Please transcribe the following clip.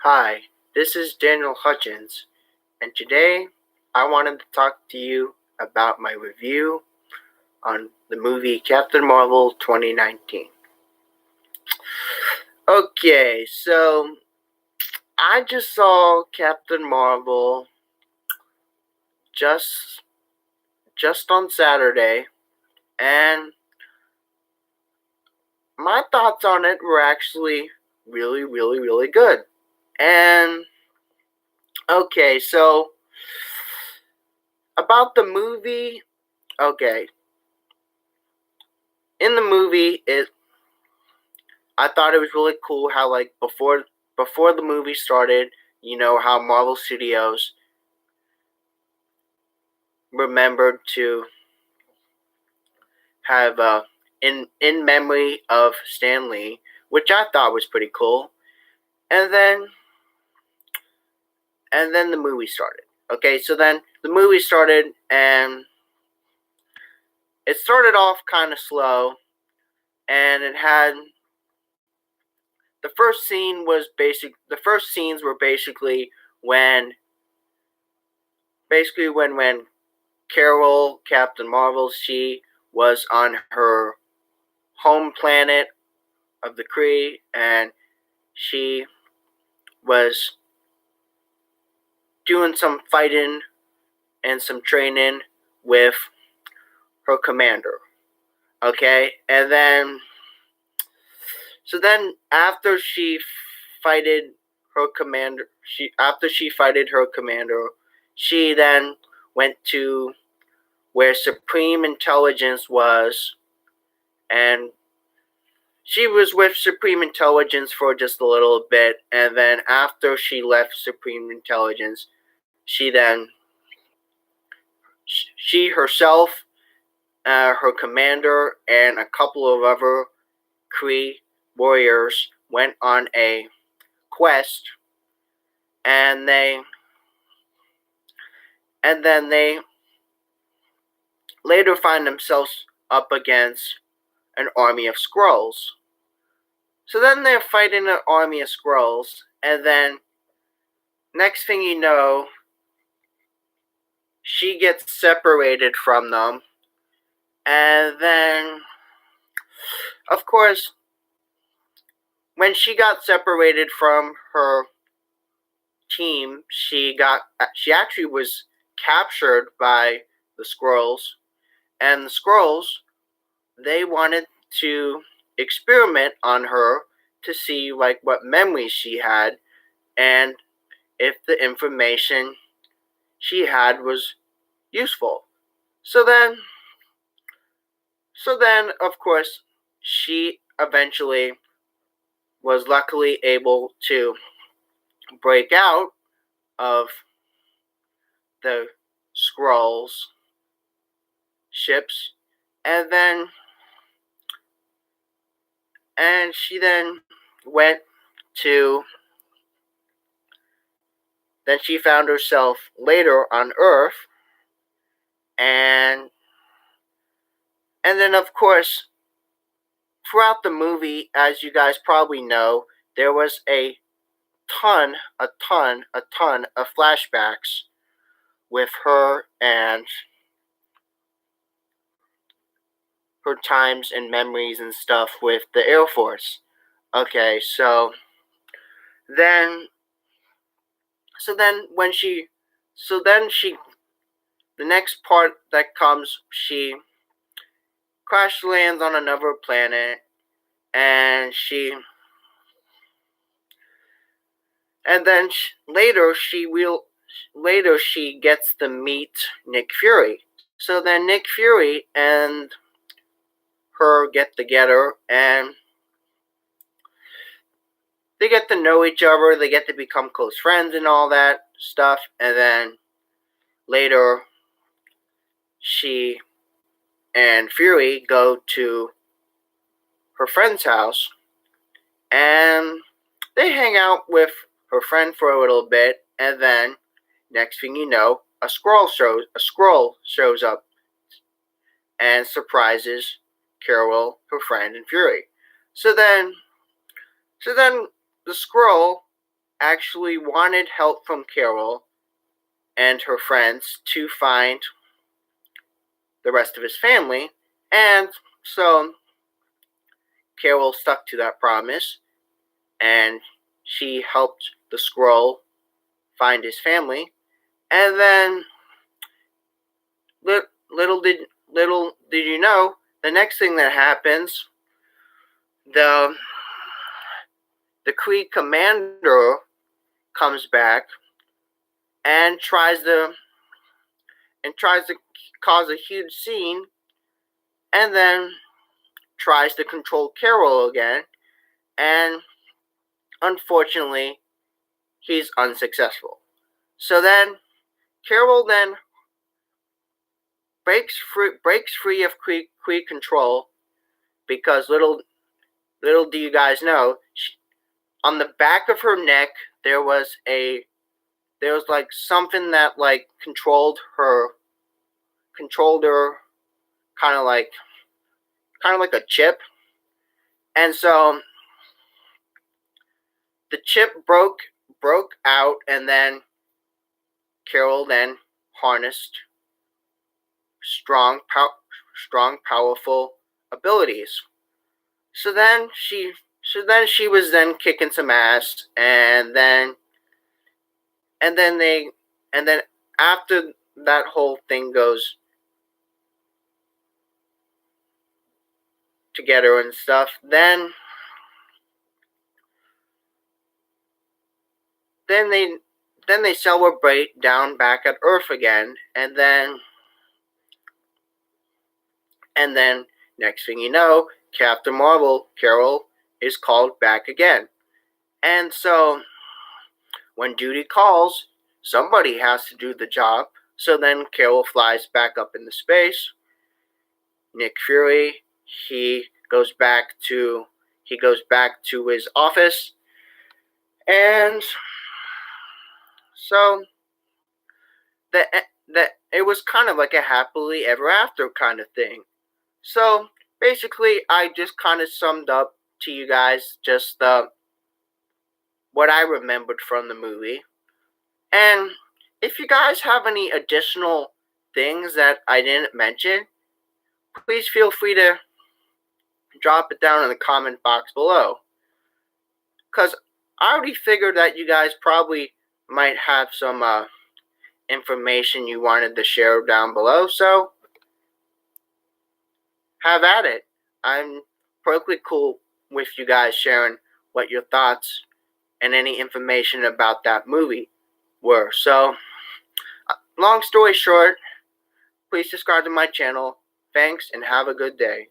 Hi, this is Daniel Hutchins, and today I wanted to talk to you about my review on the movie Captain Marvel 2019. Okay, so I just saw Captain Marvel just on Saturday, and my thoughts on it were actually really good. And okay, so about the movie, okay, in the movie I thought it was really cool how before the movie started, how Marvel Studios remembered to have in memory of Stan Lee, which I thought was pretty cool. And then the movie started. Okay, so then the movie started and it started off kind of slow, and it had the first scene was basic. The first scenes were when when Carol, Captain Marvel, she was on her home planet of the Kree, and she was doing some fighting and some training with her commander. Okay, and then after she fighted her commander, she then went to where Supreme Intelligence was, and she was with Supreme Intelligence for just a little bit, and then after she left Supreme Intelligence, she herself, her commander, and a couple of other Kree warriors went on a quest, and then they later find themselves up against an army of Skrulls. So then they're fighting an army of Skrulls, and then next thing you know, she gets separated from them, and then, of course, when she got separated from her team, she actually was captured by the Skrulls, and the Skrulls, they wanted to experiment on her to see what memories she had, and if the information she had was useful. So then of course, she eventually was luckily able to break out of the Skrulls ships, and she then went to then she found herself later on Earth, and then of course, throughout the movie, as you guys probably know, there was a ton of flashbacks with her and her times and memories and stuff with the Air Force. Okay, then so then when she so then she the next part that comes, she crash lands on another planet, and then later she gets to meet Nick Fury. So then Nick Fury and her get together, and they get to know each other, they get to become close friends and all that stuff, and then later she and Fury go to her friend's house, and they hang out with her friend for a little bit, and then next thing you know, a Skrull shows up and surprises Carol, her friend, and Fury. So then the Skrull actually wanted help from Carol and her friends to find the rest of his family. And so Carol stuck to that promise, and she helped the Skrull find his family. And then little did you know, the next thing that happens, the Kree commander comes back and tries to cause a huge scene, and then tries to control Carol again, and unfortunately he's unsuccessful. So then Carol then breaks free of Kree control, because little do you guys know, on the back of her neck there was like something that like controlled her, kind of like a chip. And so the chip broke out, and then Carol then harnessed strong, powerful abilities. So then she was then kicking some ass, and then after that whole thing goes together and stuff, then they celebrate down back at Earth again, and then next thing you know, Captain Marvel, Carol, is called back again. And so when duty calls, somebody has to do the job. So then Carol flies back up into space. Nick Fury, he goes back to his office. And so that it was kind of like a happily ever after kind of thing. So basically, I just kind of summed up to you guys just what I remembered from the movie. And if you guys have any additional things that I didn't mention, please feel free to drop it down in the comment box below. Because I already figured that you guys probably might have some information you wanted to share down below, so have at it. I'm perfectly cool with you guys sharing what your thoughts and any information about that movie were. So, long story short, please subscribe to my channel. Thanks, and have a good day.